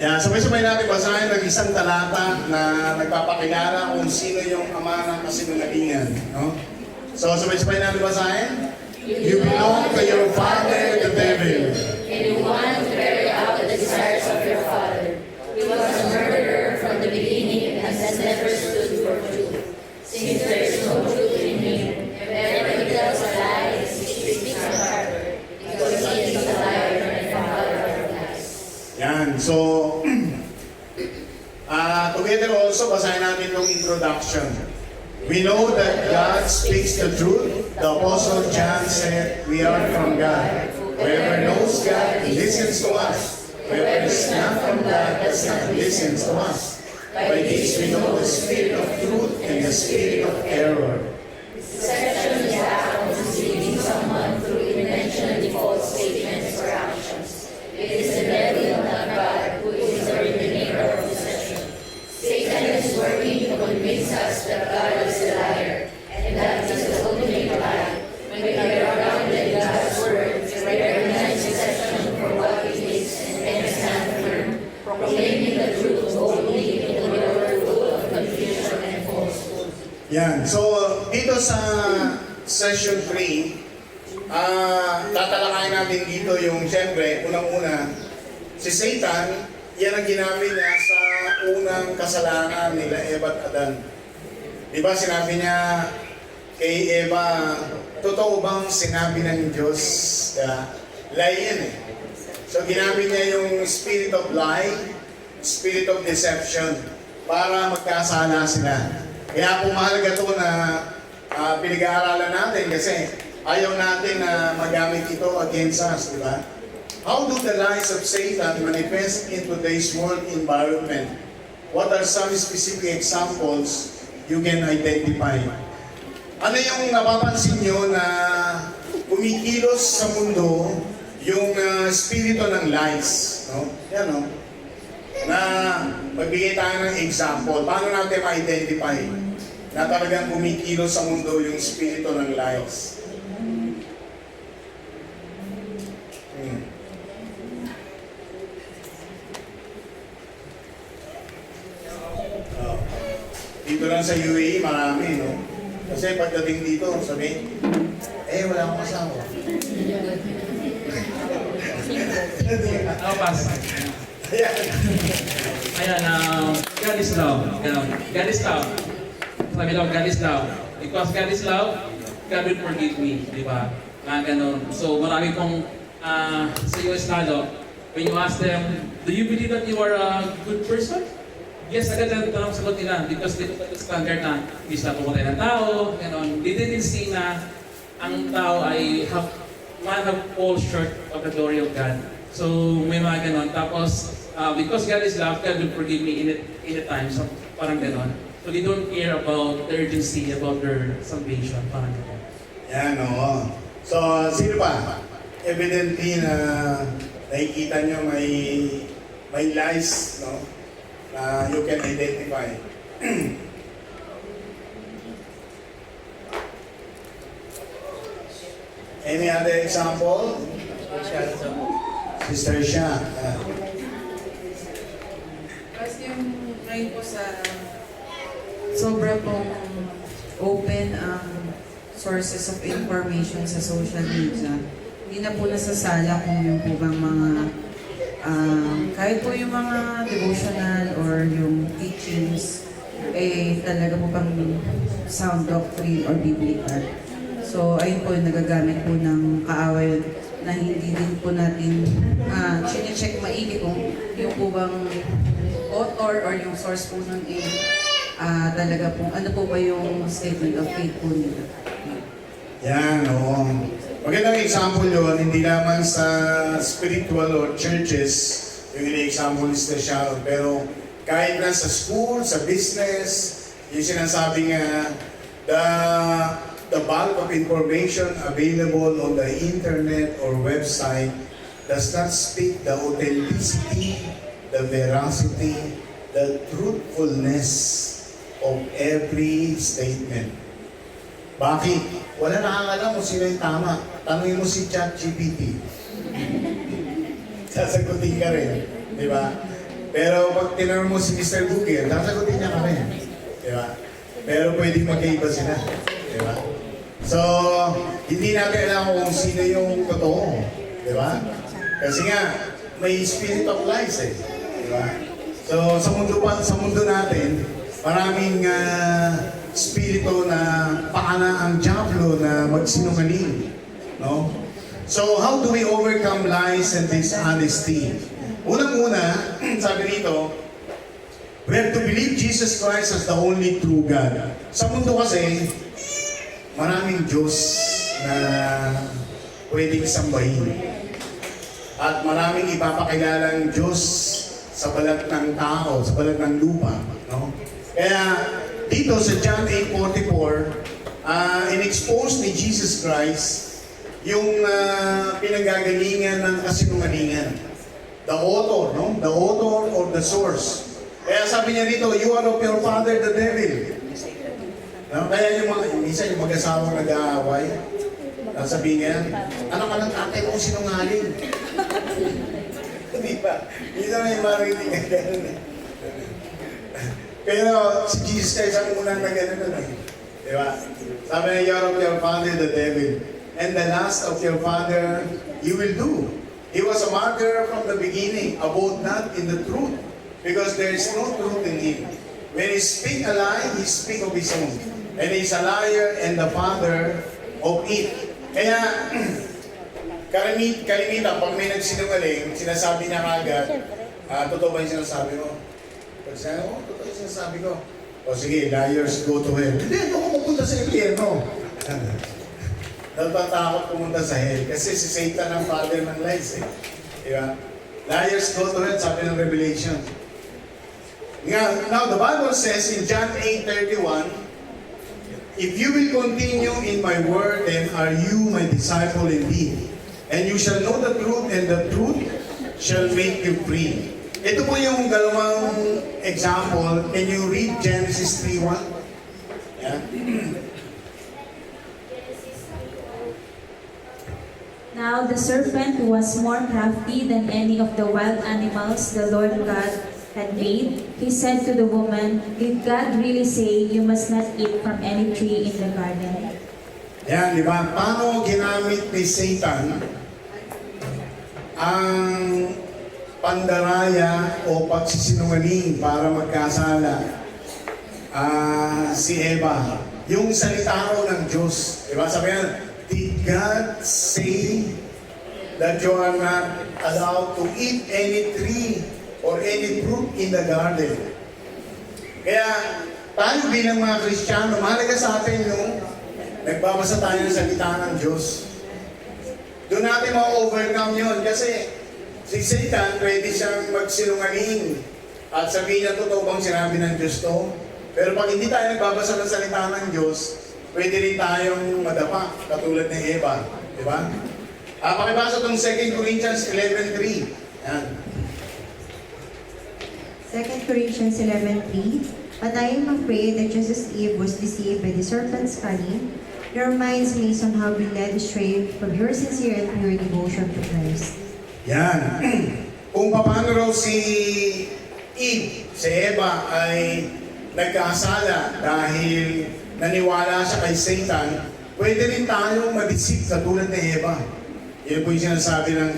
Yan, sabay-sabay natin basahin ng isang talata na nagpapakilala kung sino yung ama ng kasinungalingan. No? So, sabay-sabay natin basahin. You belong to your father, the devil. And you want to carry out the desires of your father. He was a murderer from the beginning and has never stood for truth, since there is no truth in him. Whenever he tells a lie, he speaks a murder, because he is a liar and father of lies. Yan, so, together also, basahin natin yung introduction. We know that God speaks the truth. The Apostle John said, we are from God. Whoever knows God listens to us. Whoever is not from God does not listen to us. By this we know the spirit of truth and the spirit of error. Deception is the act of deceiving someone through intentionally false statements or actions. It is the devil, not God, who is the originator of deception. Satan is working to convince us that God is a liar, and that is the ultimate lie. When we are grounded in God's word, we recognize deception for what it is and stand firm, proclaiming the truth boldly in the world full of confusion and falsehood. Yan, so dito sa session 3, tatalakayin natin dito yung siyempre, unang-una, si Satan, yan ang ginamit niya sa unang kasalanan nila Eva at Adan. Diba sinabi niya kay Eva, totoo bang sinabi ng Diyos? Lie yan eh. So ginamit niya yung spirit of lie, spirit of deception, para magkasala sila. Kaya po mahalaga ito na pinag-aaralan natin kasi ayaw natin na magamit ito against us, di ba? How do the lies of Satan manifest in today's world environment? What are some specific examples you can identify? Ano yung napapansin nyo na kumikilos sa mundo yung spirito ng lies? No? Yan, no? Na magbigay tayo ng example. Paano natin ma-identify na talagang kumikilos sa mundo yung spirito ng lies? Dito lang sa UAE, marami, no? Kasi pagdating dito, sabi, wala akong asawa. Ako pas. Ayan, God is love. God is love. Sabi daw, God is love. Because God is love, God will forgive me. Di ba? Ganon. So, marami pong sa US lalo, when you ask them, do you believe that you are a good person? Yes, agad ang tanong sagot nila because dito sa standard na hindi sila pumatay ng tao, gano'n. They didn't see na ang tao ay man have fall short of the glory of God. So, may mga gano'n. Tapos, because God is love, God will forgive me in a time. So, parang gano'n. So, they don't care about the urgency, about their salvation. Parang gano'n. Yan, oo. So, sino pa? Evidently na nakikita nyo may lies, no? Na you can identify. Any other example? Sister Shah. Kasi yung ngayon po sa sobra pong open ang sources of information sa social media, hindi na po nasasala kung yung po bang mga kahit po yung mga devotional or yung teachings talaga po pang sound doctrine or biblical. So ayun po yung nagagamit po ng kaaway na hindi din po natin chine-check maigi kung yung po bang author or yung source po nun talaga po ano po ba yung statement of faith po nila. Yan, oo. Magandang example yun, hindi naman sa spiritual or churches, yung example ni Sister Sharon, pero kahit na sa school, sa business, yung sinasabi nga, the bulk of information available on the internet or website does not speak the authenticity, the veracity, the truthfulness of every statement. Bakit? Wala nakakalam kung sino yung tama. Tanungin mo si ChatGPT. Sasagutin ka rin. Di ba? Pero pag tinanong mo si Mr. Google, sasagutin niya ka rin. Di ba? Pero pwedeng magkaiba sila. Di ba? So, hindi natin alam kung sino yung totoo. Di ba? Kasi nga, may spirit of lies eh. Di ba? So, sa mundo natin, maraming spirito na pakana ang diablo na magsinungaling. No? So, how do we overcome lies and dishonesty? Unang-una, sabi rito, we have to believe Jesus Christ as the only true God. Sa mundo kasi, maraming Diyos na pwedeng sambahin. At maraming ipapakilalang Diyos sa balat ng tao, sa balat ng lupa. No? Kaya dito sa John 8:44, in-expose ni Jesus Christ yung pinanggagalingan ng kasinungalingan. The author, no? The author or the source. Kaya sabi niya dito, you are of your father, the devil. No? Kaya yung minsan yung mag-asawang nag-aaway, sabihin niya, ano ka ng tatay mo sinungaling? Hindi ba? Minsan may marinig na gano'n eh. Pero si Jesus Christ ang unang nag-ano nun eh. Di ba? Sabi niya, you are of your father, the devil. And the last of your father, you will do. He was a martyr from the beginning, abode not in the truth, because there is no truth in him. When he speak a lie, he speak of his own. And he is a liar and the father of it. Kaya, kalimitan, pag may nagsinungaling, sinasabi niya kagad, totoo ba yung sinasabi mo? Pag sinasabi mo, totoo yung sinasabi ko. O sige, liars go to hell. Hindi, ako pupunta sa impyerno. Natatakot pumunta sa hell. Kasi si Satan ang father ng lies eh. Diba? Liars go to hell, sabi ng Revelation. Now, the Bible says in John 8:31, if you will continue in my word, then are you my disciple indeed. And you shall know the truth, and the truth shall make you free. Ito po yung dalawang example. Can you read Genesis 3:1? Yeah. Now the serpent was more crafty than any of the wild animals the Lord God had made. He said to the woman, did God really say you must not eat from any tree in the garden? Yan, di ba? Paano ginamit ni Satan ang pandaraya o pagsisinungaling para magkasala si Eva? Yung salita ko ng Diyos. Di ba? Sabi yan, did God say that you are not allowed to eat any tree or any fruit in the garden? Kaya tayo bilang mga Kristiyano, mahalaga sa atin yung nagbabasa tayo ng salita ng Diyos. Doon natin ma-overcome yun kasi si Satan pwede siyang magsinungaling at sabihin na totoo bang sinabi ng Diyos to. Pero pag hindi tayo nagbabasa ng salita ng Diyos, pwede rin tayong madapa, katulad ng Eva. Di ba? Pakibasa itong 2 Corinthians 11:3. Yan. 2 Corinthians 11:3. But I am afraid that just as Eve was deceived by the serpent's cunning, your minds may somehow be led astray from your sincere and pure devotion to Christ. Yan. Kung paano raw si Eve, si Eva ay nagkasala dahil naniwala siya kay Satan, pwede rin tayong madisip katulad ni Eva. Yan po yung sinasabi ng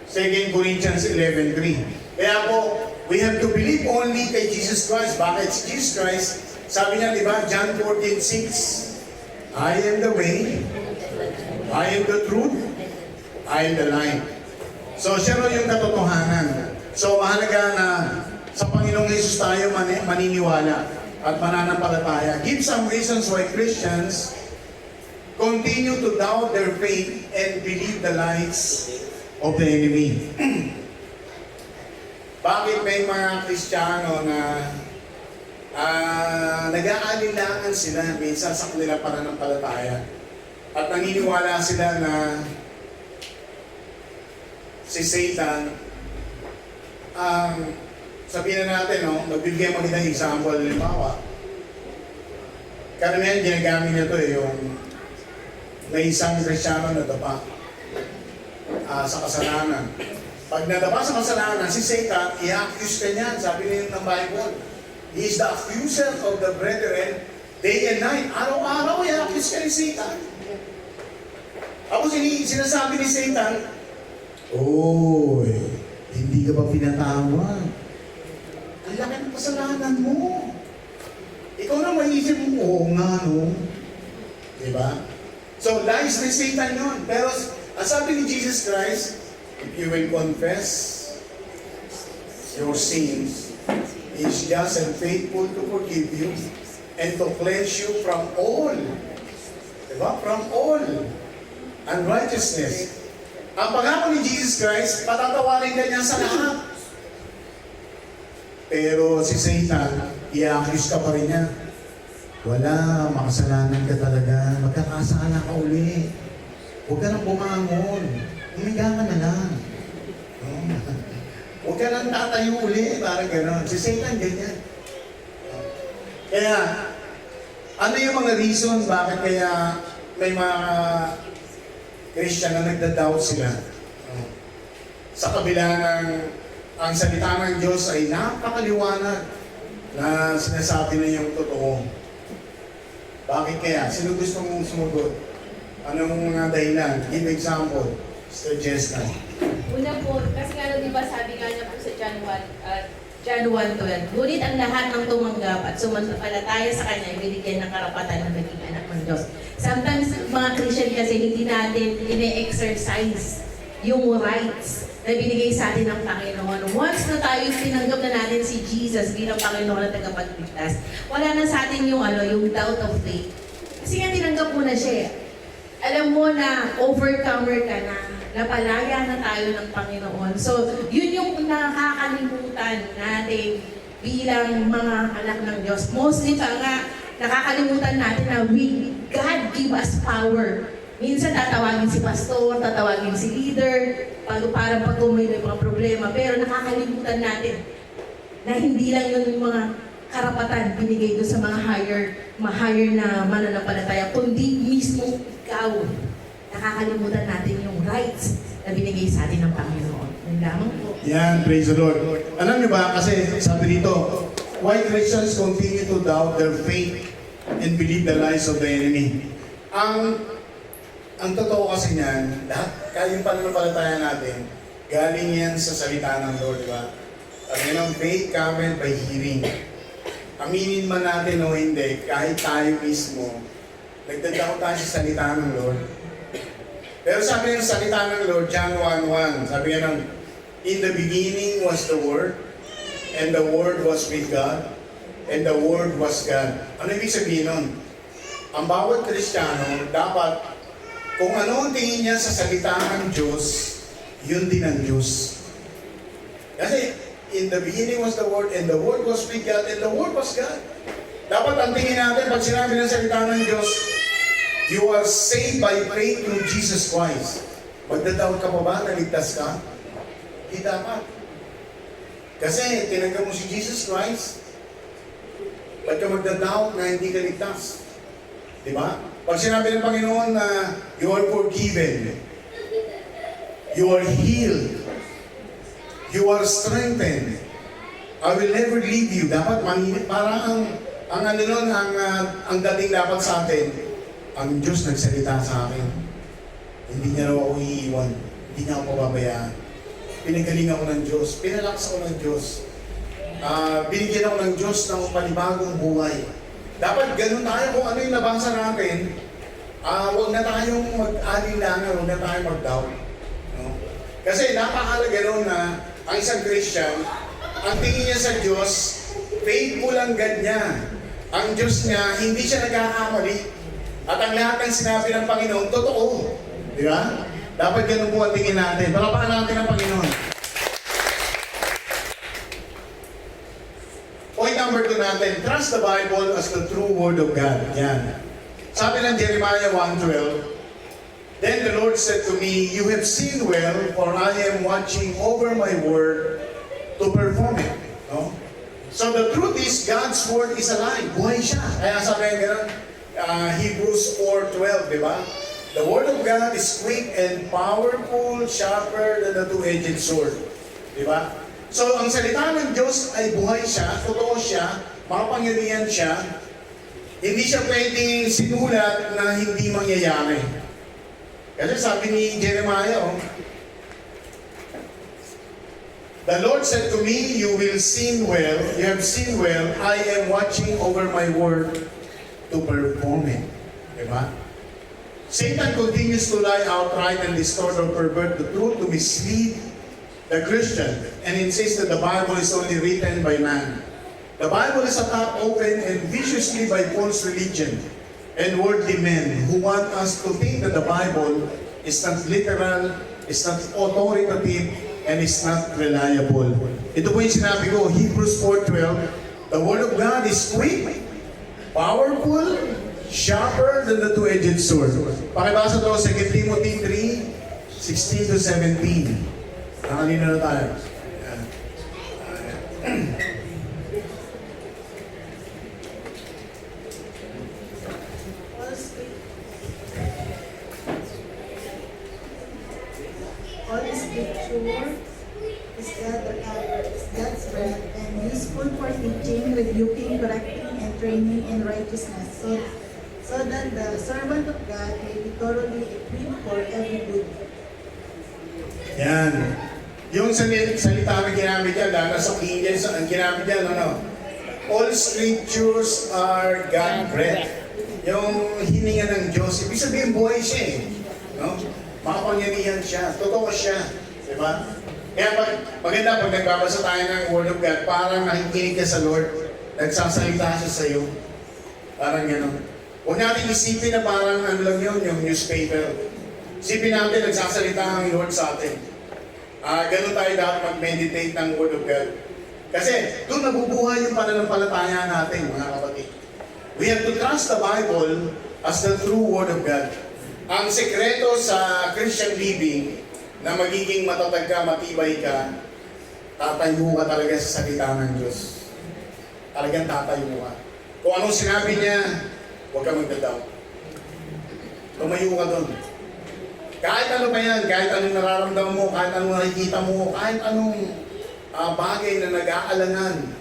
2 Corinthians 11:3. Kaya po, we have to believe only kay Jesus Christ. Bakit si Jesus Christ? Sabi niya, di ba, John 14:6, I am the way, I am the truth, I am the life. So, siya rin yung katotohanan. So, mahalaga na sa Panginoong Jesus tayo maniniwala at mananampalataya. Give some reasons why Christians continue to doubt their faith and believe the lies of the enemy. Bakit may mga Kristiyano na nag-aalilangan sila minsan sa kanilang pananampalataya at naniniwala sila na si Satan sabihin na natin, no, magbibigay mo kita ng example, halimbawa, karamihan ginagamit niya to yung may isang Kristiyano na dapa sa kasalanan. Pag nadapa sa kasalanan, si Satan, i-accuse ka niyan. Sabi niyo ng Bible, he is the accuser of the brethren day and night. Araw-araw, i-accuse ka ni Satan. Tapos sinasabi ni Satan, oy, hindi ka ba pinatawag? Ang laki ng kasalanan mo. Ikaw na maisip mo, oo nga, no? Diba? So, lies ni Satan yun. Pero, ang sabi ni Jesus Christ, if you will confess your sins, He is just and faithful to forgive you and to cleanse you from all. Diba? From all unrighteousness. Ang pangako ni Jesus Christ, patatawarin ka niya sa lahat. Pero si Satan, i-accuse ka pa rin niya. Wala, makasalanan ka talaga. Magkakasala ka uli. Huwag ka nang bumangon. Humiga ka na lang. No? Huwag ka nang tatayo uli. Parang gano'n. Si Satan, ganyan. Kaya, ano yung mga reason bakit kaya may mga Christian na nagda-doubt sila? Sa kabila ng ang salita ng Diyos ay napakaliwanag na sinasabi na yung totoo. Bakit kaya? Sino gusto mong sumugot? Anong mga dahilan? Give example. Mr. Jessica. Una po, kasi nga di ba sabi nga niya po sa John 1:12, ngunit ang lahat ng tumanggap at sumampalataya sa Kanya ay binigyan ng karapatan na maging anak ng Diyos. Sometimes, mga Christian kasi hindi natin ine-exercise yung rights na binigay sa atin ng Panginoon. Once na tayo tinanggap na natin si Jesus bilang Panginoon at tagapagligtas, wala na sa atin yung doubt of faith. Kasi nga tinanggap mo na siya. Alam mo na overcomer ka na, napalaya na tayo ng Panginoon. So, yun yung nakakalimutan natin bilang mga anak ng Diyos. Mostly pa nga, nakakalimutan natin na God give us power. Minsan tatawagin si pastor, tatawagin si leader, parang pag may mga problema. Pero nakakalimutan natin na hindi lang yun yung mga karapatan binigay doon sa mga higher na mananampalataya, kundi mismo ikaw. Nakakalimutan natin yung rights na binigay sa atin ng Panginoon. Yun lamang po. Yan, praise the Lord. Alam niyo ba, kasi sabi dito, why Christians continue to doubt their faith and believe the lies of the enemy? Ang totoo kasi niyan, lahat, kaya yung pananampalataya natin, galing yan sa salita ng Lord, di ba? At yun ang faith cometh by hearing. Aminin man natin o hindi, kahit tayo mismo, nagdadako tayo sa salita ng Lord. Pero sabi ng salita ng Lord, John 1:1, sabi niya ng, in the beginning was the Word, and the Word was with God, and the Word was God. Ano ibig sabihin nun? Ang bawat Kristiyano, dapat, kung ano ang tingin niya sa salita ng Diyos, yun din ang Diyos. Kasi, in the beginning was the Word, and the Word was with God, and the Word was God. Dapat ang tingin natin, pag sinabi ng salita ng Diyos, you are saved by faith through Jesus Christ. Magdadoubt ka pa ba na ligtas ka? Hindi dapat. Kasi tinanggap mo si Jesus Christ, ba't ka magdadoubt na hindi ka ligtas? Diba? Pag sinabi ng Panginoon na you are forgiven, you are healed, you are strengthened, I will never leave you. Dapat parang ang dating dapat sa atin, ang Diyos nagsalita sa akin. Hindi niya raw ako iiwan. Hindi niya ako pababayaan. Pinagaling ako ng Diyos. Pinalakas ako ng Diyos. Binigyan ako ng Diyos ng panibagong buhay. Dapat ganun tayo kung ano yung nabasa natin. Huwag na tayong mag-alinlangan, huwag na tayong mag-doubt. No? Kasi napakalaga nun na ang isang Christian, ang tingin niya sa Diyos, faithful ang God niya. Ang Diyos niya, hindi siya nagkakamali. At ang lahat ng sinabi ng Panginoon, totoo. Di ba? Dapat ganun po ang tingin natin. Palapaan natin ang Panginoon. Point number 2 natin, trust the Bible as the true Word of God. Yan. Sabi ng Jeremiah 1:12, then the Lord said to me, you have seen well, for I am watching over my word to perform it. No? So the truth is, God's Word is alive. Buhay siya. Kaya sabi nga gano'n, Hebrews 4:12, di ba? The Word of God is quick and powerful, sharper than the two-edged sword. Di ba? So, ang salita ng Diyos ay buhay siya, totoo siya, makapangyarihan siya. Hindi siya pwedeng sinulat na hindi mangyayari. Kasi sabi ni Jeremiah, the Lord said to me, you will sing well, you have seen well, I am watching over my word to perform it. Diba? Satan continues to lie outright and distort or pervert the truth to mislead the Christian and insists that the Bible is only written by man. The Bible is attacked open and viciously by false religion and worldly men who want us to think that the Bible is not literal, is not authoritative, and is not reliable. Ito po yung sinabi ko, Hebrews 4:12, the Word of God is quick, powerful, sharper than the two-edged sword. Pakibasa to, 2 Timothy 3:16-17. Nakalina na tayo. All scripture is God's breath and useful for teaching, rebuking, correcting, and training in righteousness, so that the servant of God may be thoroughly equipped for every good. Yan. Yung salita na ginamit yan, lalo sa King James, ang ginamit yan, all scriptures are God-breathed. Yung hininga ng Diyos, ibig sabihin buhay siya eh. No? Makapangyarihan siya, totoo siya. Diba? Kaya maganda pag nagbabasa tayo ng Word of God, parang nakikinig ka sa Lord, nagsasalita siya sa iyo. Parang gano'n. Huwag natin isipin na parang ano lang yun, yung newspaper. Isipin natin, nagsasalita ang Lord sa atin. Ganun tayo dapat mag-meditate ng Word of God. Kasi doon nabubuhay yung pananampalataya natin, mga kapatid. We have to trust the Bible as the true Word of God. Ang sekreto sa Christian living na magiging matatag ka, matibay ka, tatayo ka talaga sa salita ng Diyos. Talagang tatayo ka. Kung anong sinabi niya, huwag ka magdadaw. Tumayo ka doon. Kahit ano pa yan, kahit anong nararamdaman mo, kahit anong nakikita mo, kahit anong bagay na nag-aalangan,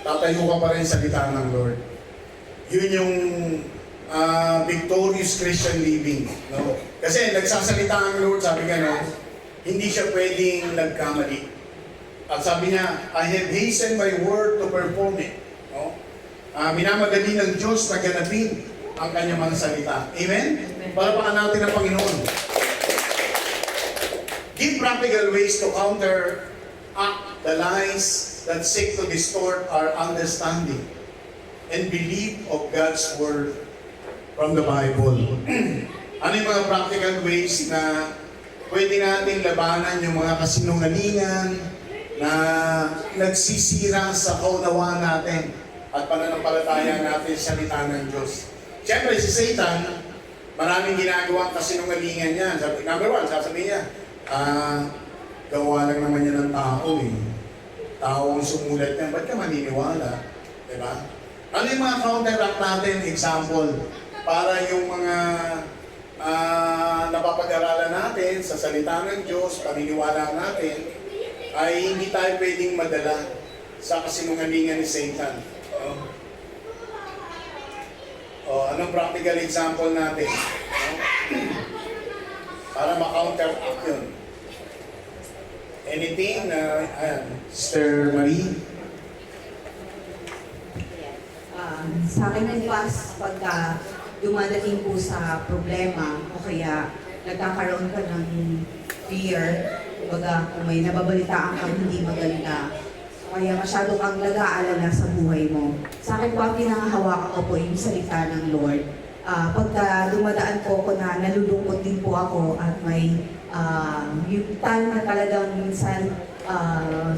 tatayo ka pa rin sa salita ng Lord. Yun yung victorious Christian living. No? Kasi nagsasalita ang Lord, sabi nga, no, hindi siya pwedeng nagkamali. At sabi niya, I have hastened my word to perform it. No? Minamadali ng Diyos na ganapin ang kanyang mga salita. Amen? Para pakan natin ang Panginoon. Give practical ways to counteract the lies that seek to distort our understanding and belief of God's Word from the Bible. Ano yung mga practical ways na pwede nating labanan yung mga kasinungalingan na nagsisira sa kaunawaan natin at pananampalataya natin sa salita ng Diyos. Siyempre, si Satan, maraming ginagawang kasinungalingan niya. Number one, sasabihin niya, gawa lang naman yan ng tao eh. Tao ang sumulat niya, ba't ka maniniwala? Diba? Ano yung mga counteract natin? Example, para yung mga napapag-aralan natin sa salita ng Diyos, paniniwala natin, ay hindi tayo pwedeng madala sa kasinungalingan ni Satan. Anong practical example natin? Para ma-counteract yun. Anything na, Sister Marie? Sa akin po pagka dumadating po sa problema o kaya nagkakaroon ka ng fear, kumbaga kung may nababalitaan kang hindi maganda, kaya masyado kang nag-aalala sa buhay mo. Sa akin po ang pinangahawakan ko po yung salita ng Lord. Pagka dumadaan po ako na nalulungkot din po ako at may yung time na talagang minsan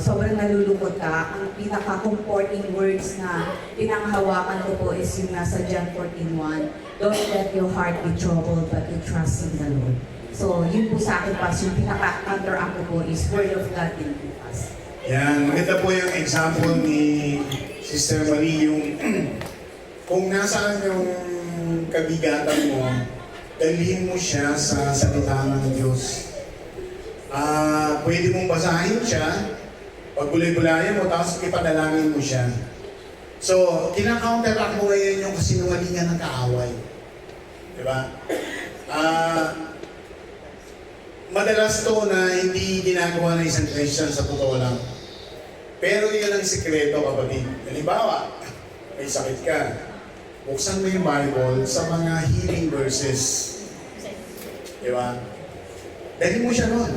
sobrang nalulungkot ka, ang pinaka-comforting words na pinanghawakan ko po is yung nasa John 14:1, don't let your heart be troubled but you trust in the Lord. So yun po sa akin pa, yung pinaka-counteract ko po is Word of God din po pas. Yan, maganda po yung example ni Sister Marie, yung kung nasaan yung kabigatan mo, dalhin mo siya sa salita ng Diyos. Pwede mong basahin siya, paggulay-gulayan mo, tapos ipadalangin mo siya. So, kinakounteract mo ngayon yung kasinungalingan ng kaaway. Diba? Madalas to na hindi ginagawa ng isang Christian sa totoo lang. Pero yun ang sikreto, kapatid. Halimbawa, may sakit ka. Buksan mo yung Bible sa mga healing verses. Diba? Dali mo siya nun.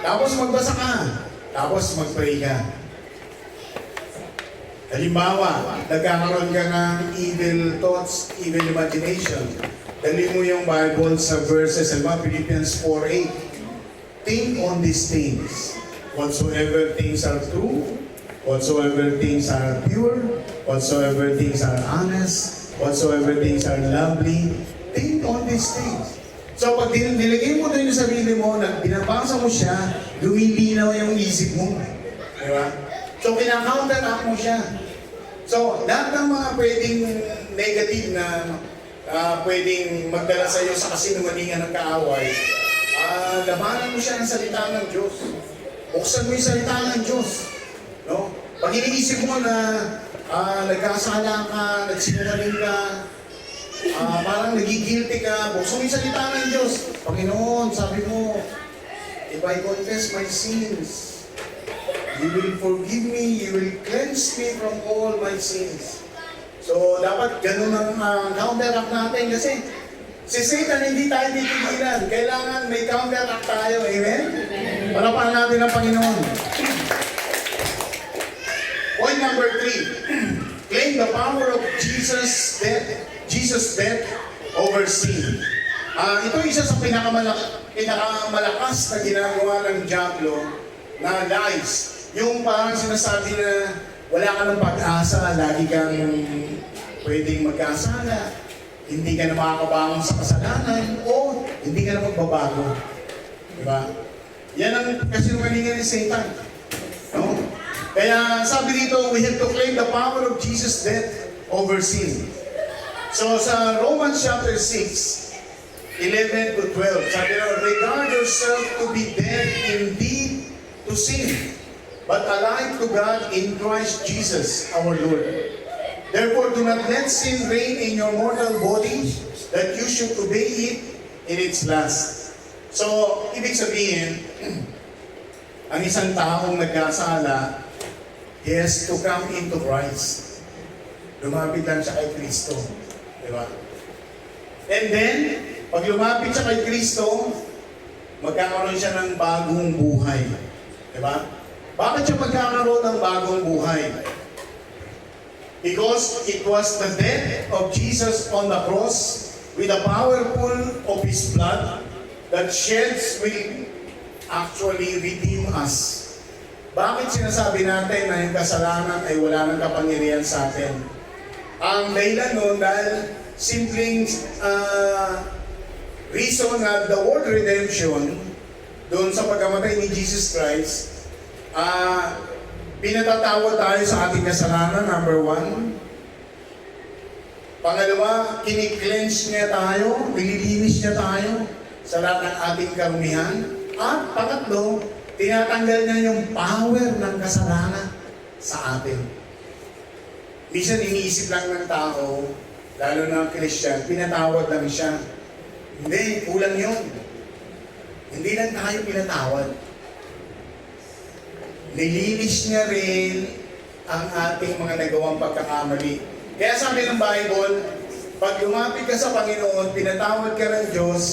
Tapos magbasa ka. Tapos mag-pray ka. Halimbawa, nagkakaroon ka ng evil thoughts, evil imagination. Dali mo yung Bible sa verses, halimbawa, Philippians 4:8. Think on these things. Whatsoever things are true, whatsoever things are pure, whatsoever things are honest, whatsoever things are lovely, think on these things. So pag nilagay mo doon yung sarili mo, binabasa mo siya, lumilinaw yung isip mo. Di ba? So kinakounteract mo siya. So lahat ng mga pwedeng negative na pwedeng magdala sa iyo sa kasinungalingan ng kaaway, labanan mo siya ng salita ng Diyos. Buksan mo yung salita ng Diyos. No? Pag iniisip mo na nagkasala ka, nagsinungaling ka, parang nagigilty ka, buksan mo yung salita ng Diyos. Panginoon, sabi mo, if I confess my sins, you will forgive me, you will cleanse me from all my sins. So, dapat ganun ang counteract natin kasi si Satan hindi tayo titigilan. Kailangan may counteract tayo. Amen? Palapahan natin ang Panginoon. Point number 3. Claim the power of Jesus' death over sin. Ito isa sa pinakamalakas na ginagawa ng Diablo na lies. Yung parang sinasabi na wala ka ng pag-asa, lagi kang pwedeng magkasala, hindi ka na makakabangon sa kasalanan, o hindi ka na magbabago. Diba? Yan ang kasinungalingan ni Satan. No? Kaya sabi dito, we have to claim the power of Jesus' death over sin. So sa Romans chapter 6, 11 to 12, sabi na, regard yourself to be dead indeed to sin, but alive to God in Christ Jesus our Lord. Therefore, do not let sin reign in your mortal body, that you should obey it in its lust. So, ibig sabihin, ang isang taong nagkasala, he has to come into Christ. Lumapit lang siya kay Kristo. Diba? And then, pag lumapit siya kay Kristo, magkakaroon siya ng bagong buhay. Diba? Bakit siya magkakaroon ng bagong buhay? Because it was the death of Jesus on the cross with the powerful of His blood that sheds will actually redeem us. Bakit sinasabi natin na yung kasalanan ay wala ng kapangyarihan sa atin? Ang dahilan nun dahil simpleng reason na the word redemption doon sa pagkamatay ni Jesus Christ, pinatatawad tayo sa ating kasalanan, number 1. Pangalawa, kini-cleanse niya tayo, nililinis niya tayo sa lahat ng ating karumihan. At pangatlo, tinatanggal niya yung power ng kasalanan sa atin. Minsan iniisip lang ng tao, lalo na Christian, pinatawad lang siya. Hindi, kulang yun. Hindi lang tayo pinatawad. Nilinis niya rin ang ating mga nagawang pagkakamali. Kaya sabi ng Bible, pag lumapit ka sa Panginoon, pinatawad ka ng Diyos,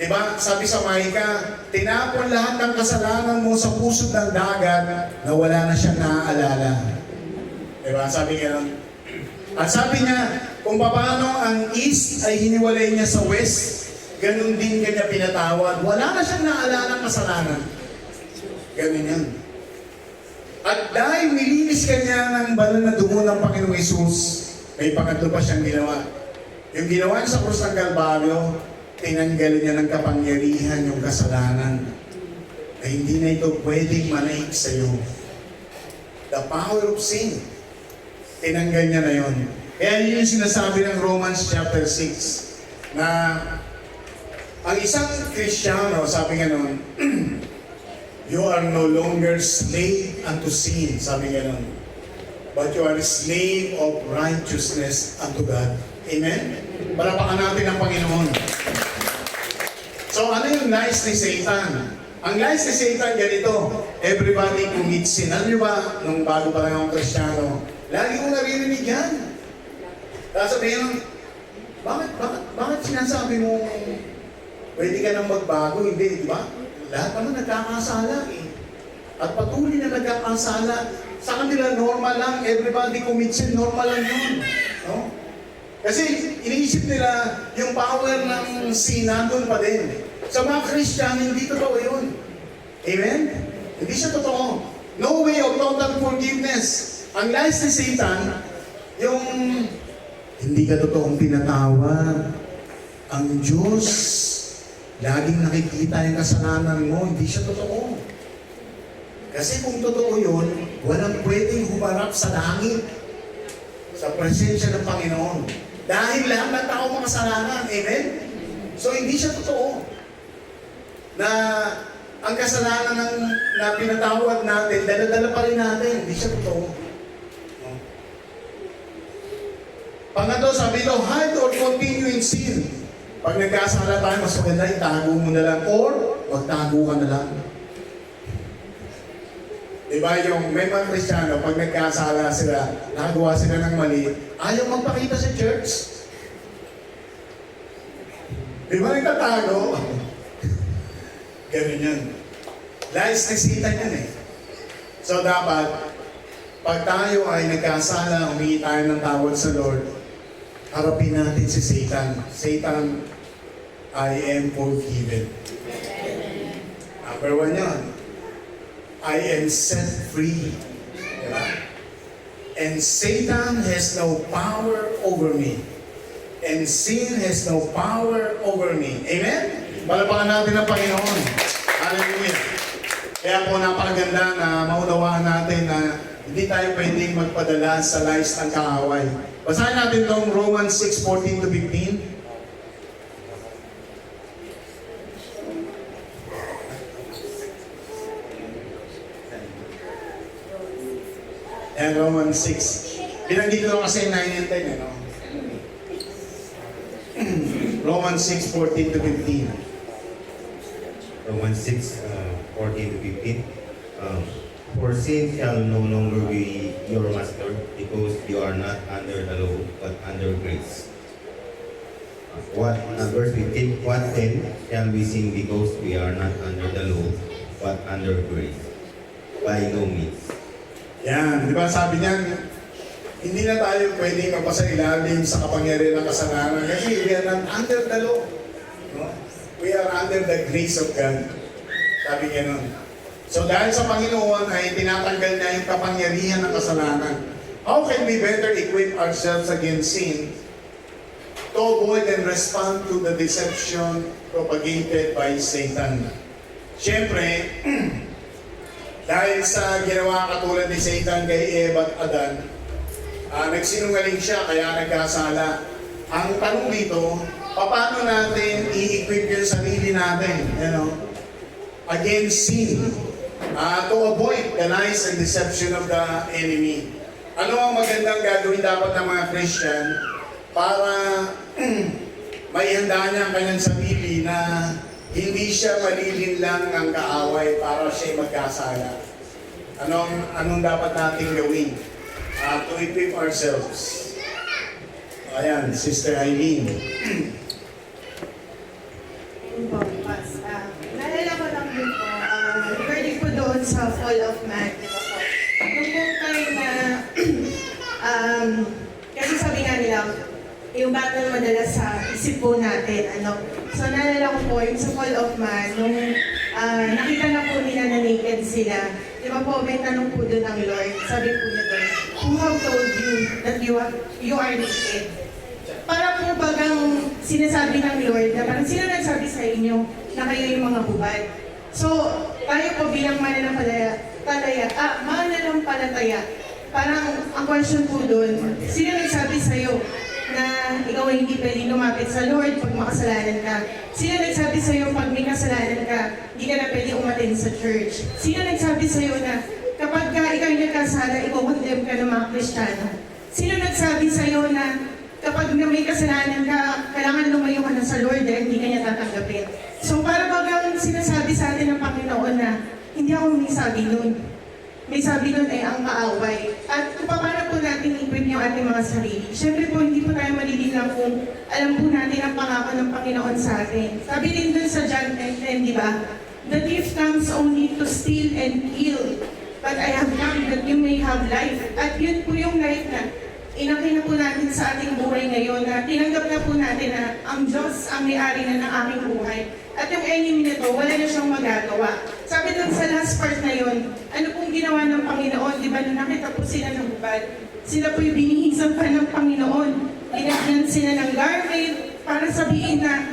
diba? Sabi sa Micah, tinapon lahat ng kasalanan mo sa pusod ng dagat na wala na siyang naaalala. Diba? Sabi niya, at sabi niya, kung paano ang east ay hiniwalay niya sa west, ganun din kanya pinatawad. Wala na siyang naaalala ng kasalanan. Ganun yan. At dahil nilinis ka niya ng banal na dugo ng Panginoong Hesus, may pangatlo pa siyang ginawa. Yung ginawa niya sa krus ng Kalbaryo, tinanggal niya ng kapangyarihan yung kasalanan na hindi na ito pwedeng manaig sa iyo. The power of sin, tinanggal niya na yon. Kaya yun yung sinasabi ng Romans chapter 6, na Ang isang Kristiyano, sabi nga nun, you are no longer slave unto sin, sabi nga nun. But you are a slave of righteousness unto God. Amen? Palapakan natin ang Panginoon. So ano yung lies ni Satan? Ang lies ni Satan ganito, everybody commits sin. Alam niyo ba, nung bago pa lang akong Kristiyano, lagi kong naririnig yan. Tapos sabihin, bakit sinasabi mo, pwede ka nang magbago? Hindi, di ba? Lahat naman nagkakasala eh. At patuloy na nagkakasala. Sa kanila, normal lang. Everybody commits sin, normal lang yun. No? Kasi iniisip nila, yung power ng sin nandun pa din. Sa mga Christian, hindi totoo yun. Amen? Hindi siya totoo. No way of total forgiveness. Ang lies ni Satan, yung hindi ka totoong pinatawad. Ang Diyos, laging nakikita yung kasalanan mo, hindi siya totoo. Kasi kung totoo yun, walang pwedeng humarap sa langit sa presensya ng Panginoon. Dahil lahat ng tao makasalanan. Amen? So hindi siya totoo. Na ang kasalanan na pinatawad natin, dala-dala pa rin natin. Hindi siya totoo. No? Pangatlo, sabi ito, hide or continue in sin. Pag nagkasala tayo, mas maganda, itago mo na lang or magtago ka na lang. Diba yung may mga Kristiyano, pag nagkasala sila, nakagawa sila ng mali, ayaw magpakita sa church. Diba nagtatago? Ganun yun. Lies ni Satan yun eh. So dapat, pag tayo ay nagkasala, humingi tayo ng tawad sa Lord, harapin natin si Satan. Satan, I am forgiven. Number 1 yun. I am set free. Diba? And Satan has no power over me. And sin has no power over me. Amen? Palapakan natin ang Panginoon. Hallelujah. Kaya po napakaganda na maunawaan natin na hindi tayo pwedeng magpadala sa lies ng kaaway. Basahin natin itong Romans 6:14-15. And Romans 6. Binanggit ko kasi 9 and 10, no? Romans 6:14-15. Romans 6:14-15. For sin shall no longer be your master, because you are not under the law, but under grace. Verse 15, what then shall we sin because we are not under the law, but under grace? By no means. Yan, di ba sabi niyan, hindi na tayo pwedeng mapasailalim sa kapangyarihan ng kasalanan kasi we are not under the law. No? We are under the grace of God. Sabi niya nun. So dahil sa Panginoon ay tinatanggal niya yung kapangyarihan ng kasalanan. How can we better equip ourselves against sin to avoid and respond to the deception propagated by Satan? Siyempre, dahil sa ginawa katulad ni Satan kay Eva at Adan, nagsinungaling siya kaya nagkasala. Ang tanong dito, paano natin i-equip yung sarili natin, against sin, to avoid the lies and deception of the enemy. Ano ang magandang gagawin dapat ng mga Christian para maihanda niya ang kanyang sarili na hindi siya malilinlang ang kaaway para siya magkasala? Anong dapat nating gawin to equip ourselves? Ayan, Sister Eileen. Naalala ko lang din po, regarding po doon sa fall of man, di ba po? Yung po time na, kasi sabi nga nila, yung battle madalas sa isip po natin, So naalala ko po, yung sa fall of man, nung nakita na po nila na naked sila, di ba po, may tanong po doon ang Lord, sabi po niya doon, who have told you that you are naked? Para po bagang sinasabi ng Lord na parang sino nagsabi sa inyo na kayo yung mga hubad. So, tayo po bilang mananampalataya, parang ang question po doon, sino nagsabi sa'yo na ikaw ay hindi pwedeng lumapit sa Lord pag makasalanan ka? Sino nagsabi sa'yo pag may kasalanan ka, hindi ka na pwede umattend sa church? Sino nagsabi sa'yo na kapag ka ikaw ay nagkasala, ikaw condemn ka ng mga Kristiyano? Sino nagsabi sa'yo na kapag na may kasalanan ka, kailangan lumayo ka na sa Lord dahil hindi ka niya tatanggapin? So para bagang sinasabi sa atin ng Panginoon na hindi ako may sabi nun. May sabi nun ay ang kaaway. At kung paano po natin i-equip yung ating mga sarili. Siyempre po, hindi po tayo malilinaw kung alam po natin ang pangako ng Panginoon sa atin. Sabi din dun sa John 10:10, di ba? The thief comes only to steal and kill. But I have come that you may have life. At yun po yung life na inakay na po natin sa ating buhay ngayon, na tinanggap na po natin na ang Diyos ang may-ari na ng aking buhay. At yung enemy nito, wala na siyang magagawa. Sabi dun sa last part na yun, ano pong ginawa ng Panginoon? Di ba nung nakita po sila ng hubad, sila po'y binihisan pa ng Panginoon. Linagyan sila ng garment para sabihin na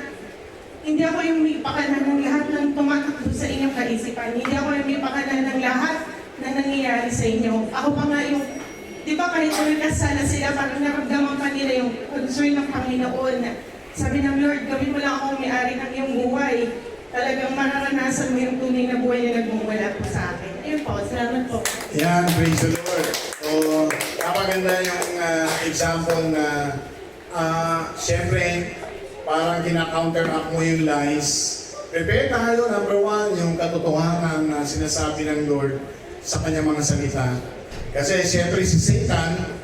hindi ako yung may pakanan ng lahat ng tumatakbo sa inyong kaisipan. Hindi ako yung may pakanan ng lahat na nangyayari sa inyo. Ako pa nga yung, di ba kahit umikasala sila, parang naramdaman pa nila yung concern ng Panginoon na sabi ng Lord, gawin mo lang akong may-ari ng iyong buhay. Talagang mararanasan mo yung tunay na buhay na nagmumula po sa akin. Ayun po, salamat po. Yan, praise the Lord. So, napaganda yung example na siyempre, parang kina-counteract mo yung lies. Prepare tayo, number one, yung katotohanan na sinasabi ng Lord sa kanyang mga salita. Kasi siyempre si Satan,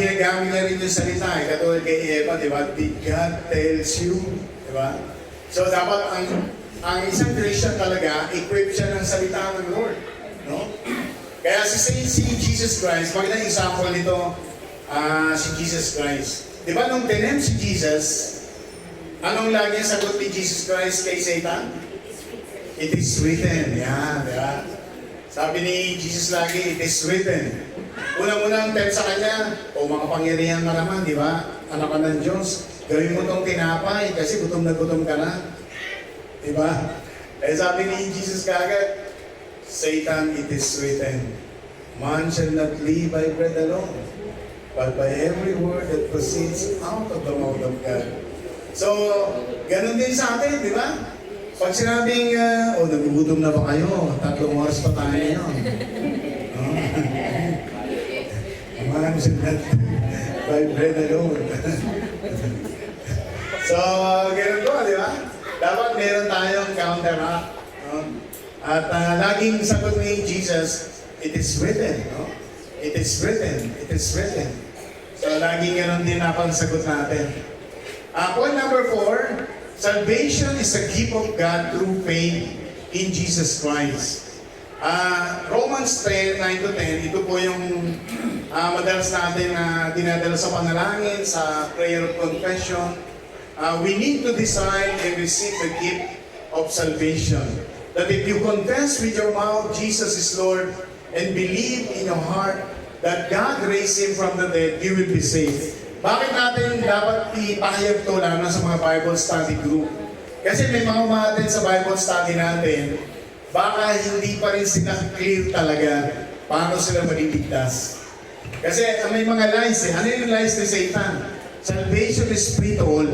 ginagamit niya rin yung salita. Katulad kay Eva, di ba? Did God tells you? Di ba? So dapat ang isang Christian talaga, equip siya ng salita ng Lord. No? Kaya si Jesus Christ, magandang example nito, si Jesus Christ. Di ba nung tinem si Jesus, anong lagi ang sagot ni Jesus Christ kay Satan? It is written. Yan, di ba? Sabi ni Jesus lagi, it is written. Unang-unang text sa kanya, o makapangyarihan ka naman, di ba? Anak ka ng Diyos, gawin mo itong tinapay kasi gutom ka na. Di ba? Eh sabi ni Jesus kagad, Satan, it is written, man shall not live by bread alone, but by every word that proceeds out of the mouth of God. So, ganun din sa atin, di ba? Pag sinabing, nagugutom na ba kayo? 3 oras pa tayo yun. Man should not by bread alone. So, ganun po, di ba? Dapat meron tayong counteract. No? At laging sagot ni Jesus, it is written. No? It is written. It is written. So, laging ganun din ang sagot natin. Point number 4, salvation is a gift of God through faith in Jesus Christ. Romans 10:9-10, ito po yung madalas natin na dinadala sa panalangin, sa prayer of confession. We need to decide and receive the gift of salvation. That if you confess with your mouth Jesus is Lord and believe in your heart that God raised Him from the dead, you will be saved. Bakit natin dapat ipahayag ito lalo sa mga Bible study group? Kasi may mga umaten sa Bible study natin, baka hindi pa rin sila clear talaga paano sila maliligtas. Kasi may mga lies eh. Ano yung lies ni Satan? Salvation is free to all.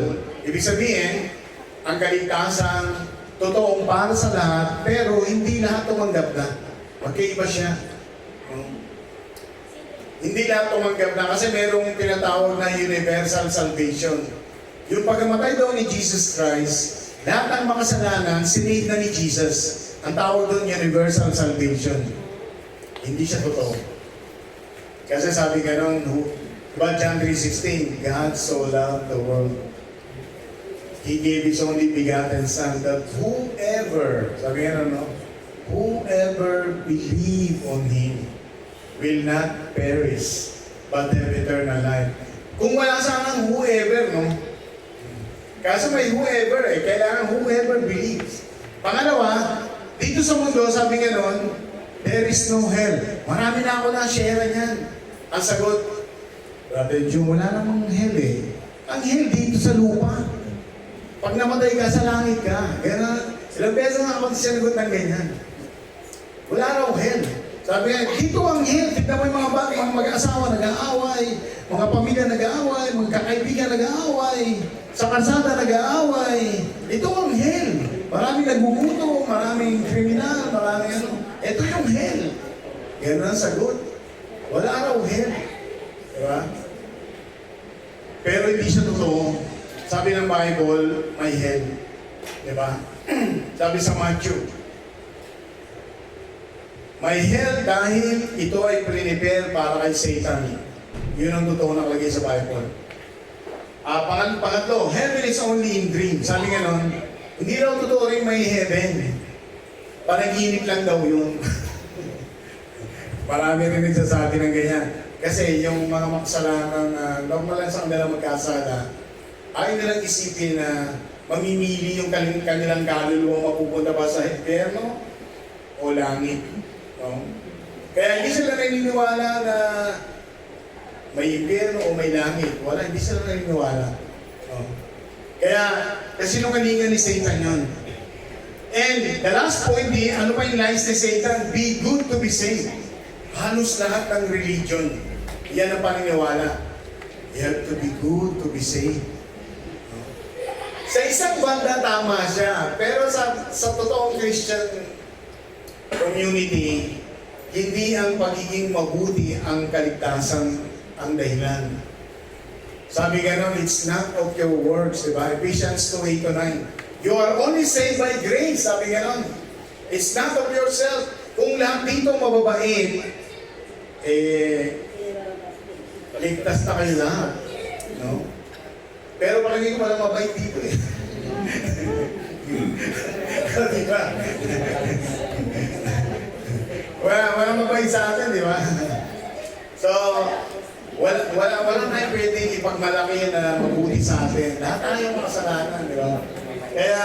Ibig sabihin, ang kaligtasan, totoong para sa lahat, pero hindi lahat tumanggap na. Magkaiba siya. Hindi lahat tumanggap na kasi merong tinatawag na universal salvation. Yung pagkamatay daw ni Jesus Christ, lahat ng makasalanan, sinave na ni Jesus. Ang tawag doon, universal salvation. Hindi siya totoo. Kasi sabi ganon, diba John 3:16, God so loved the world. He gave His only begotten Son that whoever, sabi ganon, no? Whoever believe on Him will not perish, but have eternal life. Kung wala sanang whoever, no? Kaso may whoever eh, kailangan whoever believes. Pangalawa, dito sa mundo, sabi nga nun, there is no hell. Marami na ako na-share niyan. Ang sagot, Brother June, wala namang hell eh. Ang hell dito sa lupa. Pag namatay ka, sa langit ka. Gano'n, ilang beses nga ako sinagot ng ganyan. Wala raw hell. Sabi nga, dito ang hell. Tignan mo yung mga mag-asawa nag-aaway, mga pamilya nag-aaway, mga kakaibigan nag-aaway, sa kalsada nag-aaway. Ito ang hell. Maraming nagbubuto, maraming kriminal, maraming ano. Ito yung hell. Ganun ang sagot. Wala raw hell. Diba? Pero hindi siya totoo. Sabi ng Bible, may hell. Diba? Sabi sa Matthew, may hell dahil ito ay prepare para kay Satan. Yun ang totoo nakalagay sa Bible. Pangatlo, heaven is only in dream. Sabi nga nun, hindi raw totoo rin may heaven. Panaginip lang daw yun. Marami rin nagsasabi ng ganyan. Kasi yung mga makasalanan na normal lang sa kanila magkasala, ayaw nilang isipin na mamimili yung kanilang kaluluwa mapupunta ba sa impyerno o langit. No? Kaya hindi sila naniniwala na may impyerno o may langit. Wala, hindi sila naniniwala. No? Kaya, kasi sinungalingan ni Satan yun. And the last point, ano pa yung lies ni Satan? Be good to be saved. Halos lahat ng religion, yan ang paniniwala. You have to be good to be saved. No? Sa isang banda, tama siya. Pero sa totoong Christian community, hindi ang pagiging mabuti ang kaligtasan ang dahilan. Sabi gano'n, it's not of your works, diba? Ephesians 2:8-9. You are only saved by grace, sabi gano'n. It's not of yourself. Kung lahat dito mababait, ligtas na kayo lahat. No? Pero palagi ko walang mabait dito eh. Diba? Walang mabait sa atin, di ba? So, walang tayo pwedeng ipagmalaki na mabuti sa atin. Lahat tayo makasalanan, di ba? Kaya,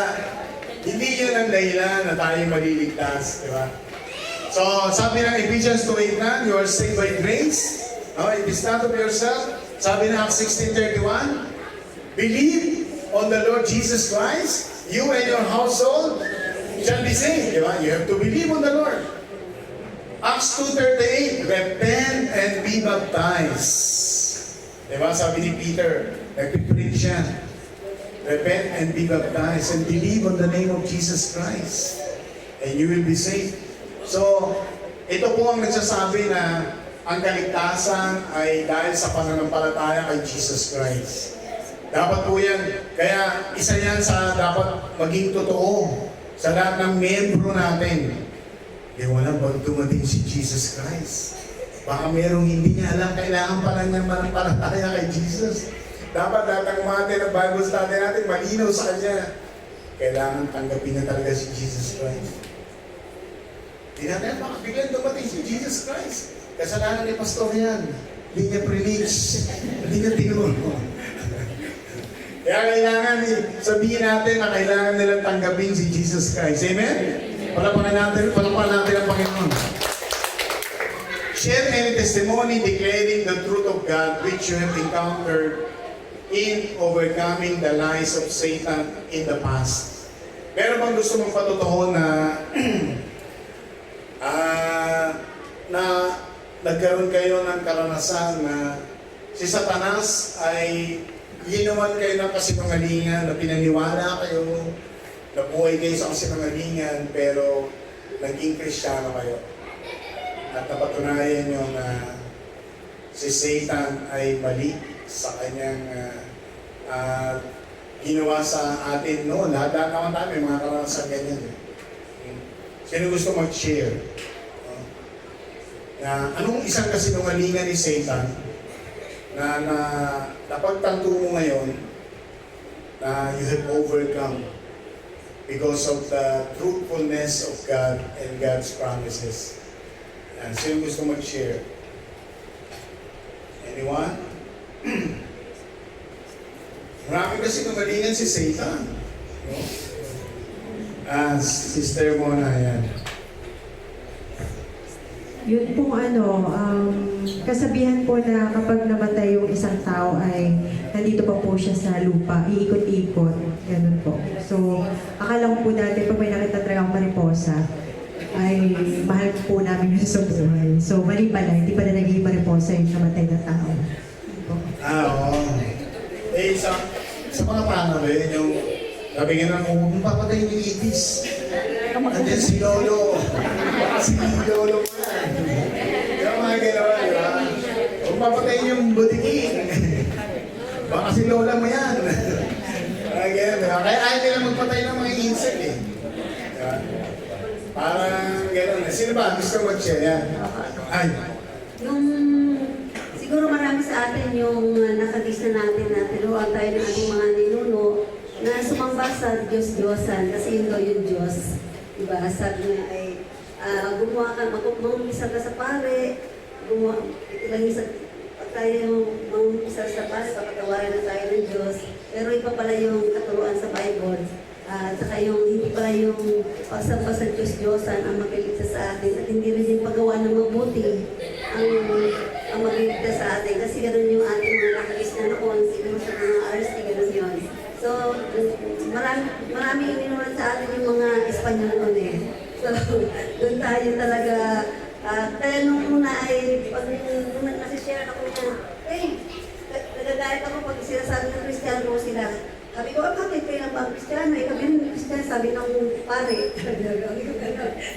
hindi yun ang dahilan na tayo maliligtas, di ba? So, sabi ng Ephesians 2:8, you are saved by grace. It is not of yourself. Sabi ng Acts 16:31, believe on the Lord Jesus Christ, you and your household shall be saved. Di ba? You have to believe on the Lord. Acts 2:38, repent and be baptized. Diba? Sabi ni Peter, nagpipreach siya. Repent and be baptized and believe on the name of Jesus Christ. And you will be saved. So, ito po ang nagsasabi na ang kaligtasan ay dahil sa pananampalataya kay Jesus Christ. Dapat po yan. Kaya isa yan sa dapat maging totoo sa lahat ng membro natin. Wala pag dumating si Jesus Christ. Baka merong hindi niya alam, kailangan pala niya manampalataya kay Jesus. Dapat lahat ng mga Bible study natin, malinaw sa Kanya. Kailangan tanggapin na talaga si Jesus Christ. Hindi natin, baka biglang dumating si Jesus Christ. Kasalanan ni Pastor yan. Hindi niya preach. Hindi niya tinuro. Kaya kailangan sabihin natin na kailangan nilang tanggapin si Jesus Christ. Amen? Palapakan natin ang Panginoon. Share any testimony declaring the truth of God which you have encountered in overcoming the lies of Satan in the past. Meron bang gusto mong patutuon na na nagkaroon kayo ng karanasan na si Satanas ay ginawan kayo ng kasinungalingan, na pinaniwala kayo, nabuhay kayo sa kasinungalingan, pero naging Kristiyano kayo. At napatunayan nyo na si Satan ay mali sa kanyang ginawa sa atin. No, lahat naman tayo may mga karanasan ganyan. Sino gusto mag-share? Na anong isang kasinungalingan ni Satan na napagtanto mo ngayon na you have overcome because of the truthfulness of God and God's promises. And sino gusto mag-share? Anyone? Marami kasi nungalingan si Satan. No? Sister Mona, yan. Yun pong kasabihan po na kapag namatay yung isang tao ay nandito pa po siya sa lupa, iikot-ikot, ganun po. So, akala ko po dati pag may nakita talagang mariposa, ay mahal po namin yun sa buhay. So, mali pala, hindi pala nag-iiba rin po sa yung namatay na tao. Oo. Eh, sa mga paano ba yun, yung sabi nga na, kung papatay yung itis. Andiyan si Lolo. Si Lolo pa yan. Yung mga gano'n, di ba? Kung papatay yung budikin. Baka si Lola mo yan. Mga gano'n, di ba? Kaya ayaw nila magpatay ng mga insect eh. Di ba? Parang gano'n. Sino ba? Gusto mag-share yan? Ay. Yung siguro marami sa atin yung nakagis na natin na tinuruan tayo ng ating mga ninuno na sumamba sa Diyos-Diyosan kasi yun daw yung Diyos. Diba? Sabi niya ay gumawa ka, mag-umpisa ka sa pare, ito lang isa, pag tayo mag-umpisa sa pare, papatawarin na tayo ng Diyos. Pero iba pala yung katuruan sa Bible. At saka yung hindi pala yung pagsamba sa Diyos-Diyosan ang magliligtas sa atin at hindi rin yung paggawa ng mabuti ang magliligtas sa atin kasi gano'n yung ating mga nakagis na noon, siguro sa mga RST, gano'n yun. So, marami ininuran sa atin yung mga Espanyol noon eh. So, doon tayo talaga, kaya nung una ay, pag nung nag-share ako niya, nagagalit ako pag sinasabi ng Kristiyano ko sila. Sabi ko, bakit kayo ng mga Kristiyano? Kami ng Kristiyano, sabi ng pare. Sabi ko,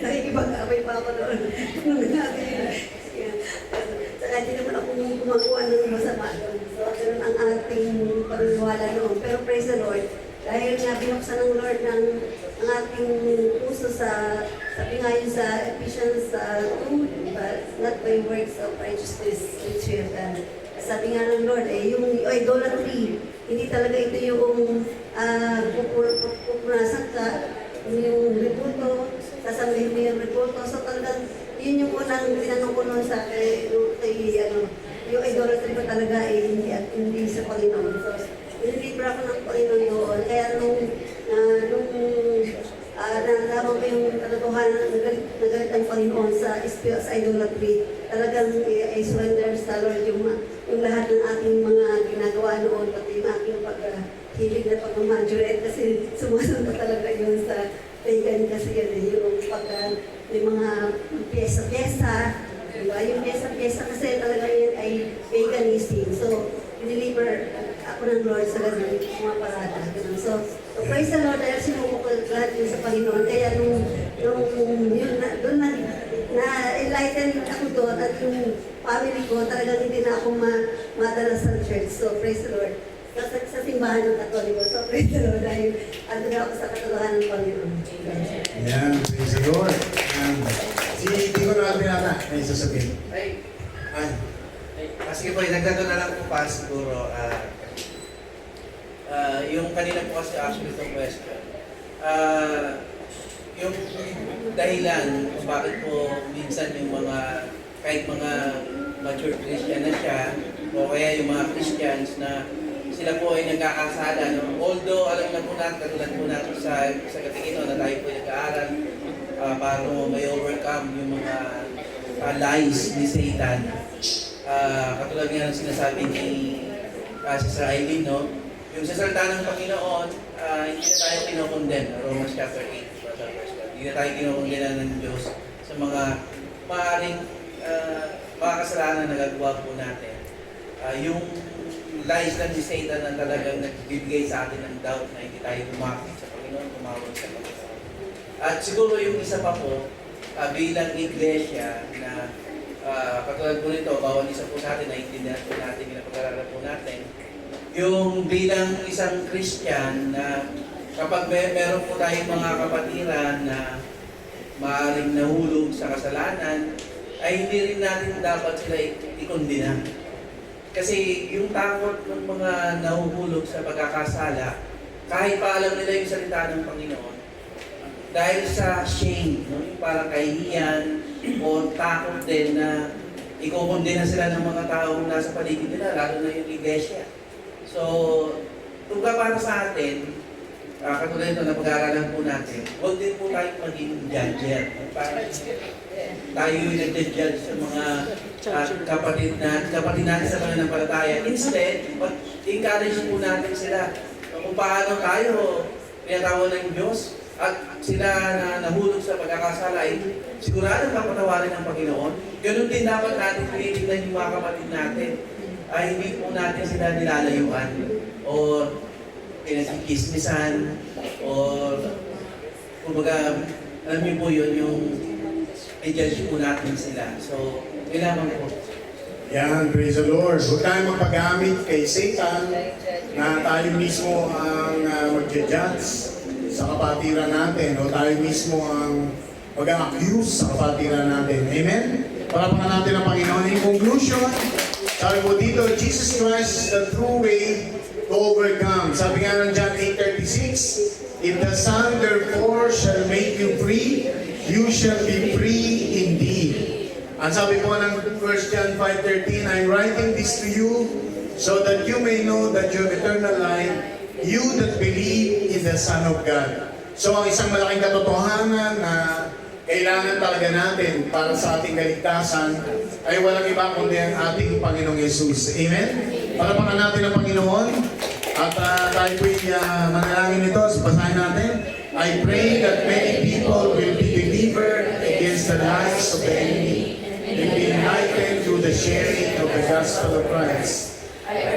nakikipag-abay pa ako doon. Nung nabi saka hindi naman ako gumagawa ng masama doon. So, ganun ang ating paniniwala noon. Pero praise the Lord, dahil nga binuksan ng Lord ng ating puso sa, sabi nga yun sa Ephesians 2, diba? Not by works of righteousness, which we have done. Sabi nga ng Lord, yung idolatry, hindi talaga ito yung pupunasan ka, yung reputo, sasabihin mo yung reputo. So talagang, yun yung unang tinanong ko noon sa yung idolatry ba talaga hindi sa Panginoon. So, nilibra ako ng Panginoon noon. Kaya nung nalaman ko yung katotohanan na nagalit ang Panginoon sa idolatry, talagang i-surrender sa Lord yung lahat ng aking mga ginagawa noon, pati yung aking paghilig na pag-majorate kasi sumusunod talaga yun sa pagan kasi yan yung may mga pyesa-pyesa, diba? Yung pyesa-pyesa kasi talaga yan ay paganism. So, deliver ako ng Lord sa ganun, mga parada. So, praise the Lord dahil sinuko ko lahat yun sa Panginoon. Kaya nung yun, doon na-enlighten ako doon at yung family ko, talagang hindi na ako madalas sa church. So, praise the Lord. Sa simbahan ng Katoliko. So, praise the Lord dahil ando na ako sa katotohanan ng Panginoon. Ayan, praise the Lord. Si Tiko na Pinata, may sasabihin. Ay, Ay. sige po, nagdado na lang po pa siguro. Yung kanina po kasi actually itong question. Yung dahilan kung bakit po minsan yung mga, kahit mga mature Christian na siya, o kaya yung mga Christians na sila po ay nagkakasala. No? Although alam na po natin, katulad po natin sa Katikino na tayo po nag-aaral para may overcome yung mga lies ni Satan. Katulad nga ng sinasabi ni Sister Eileen, no? Yung sa salita ng Panginoon, hindi na tayo kinokondem, Romans chapter 8, hindi na tayo kinokondem ng Diyos sa mga maaaring mga kasalanan na nagagawa po natin. Yung lies lang ni Satan na talagang nagbibigay sa atin ng doubt na hindi tayo lumapit sa Panginoon, tumawag sa Panginoon. At siguro yung isa pa po, bilang iglesia na katulad po nito, bawal isa po sa atin, naiintindihan po natin, pinapag-aralan po natin, yung bilang isang Christian na kapag meron po tayong mga kapatiran na maaaring nahulog sa kasalanan, ay hindi rin natin dapat sila ikondina. Kasi yung takot ng mga nahuhulog sa pagkakasala, kahit pa alam nila yung salita ng Panginoon, dahil sa shame, no? Yung parang kahihiyan o takot din na ikukondina sila ng mga taong nasa paligid nila, lalo na yung iglesia. So, kung para sa atin, katulad ito na pag-aaralan po natin, huwag din po tayo maging judger. Parang tayo yung nag-judge sa mga kapatid natin sa pananampalataya. Instead, encourage po natin sila kung paano tayo pinatawag ng Diyos. at sila na nahulog sa pagkakasala ay siguradong papatawarin ng Panginoon. Ganun din dapat natin tinitingnan yung mga kapatid natin ay hindi po natin sila nilalayuan o pinagkikismisan o kumbaga alam niyo po yun yung i-judge po natin sila. So, kailangan po. Yan, praise the Lord. Huwag tayo magpagamit kay Satan na tayo mismo ang mag-judge sa kapatiran natin o tayo mismo ang mag-accuse sa kapatiran natin. Amen? Parapakan natin ang Panginoon. In conclusion, sabi po dito, Jesus Christ is the true way to overcome. Sabi nga ng John 8:36, if the Son therefore shall make you free, you shall be free indeed. Ang sabi po ng 1 John 5:13, I'm writing this to you so that you may know that you have eternal life, you that believe in the Son of God. So ang isang malaking katotohanan na kailangan talaga natin para sa ating kaligtasan ay walang iba kundi ang ating Panginoong Yesus. Amen? Parapakan natin ang Panginoon at tayo po'y manalangin ito. Basahin natin. I pray that many people will be delivered against the lies of the enemy and be enlightened through the sharing of the gospel of Christ. I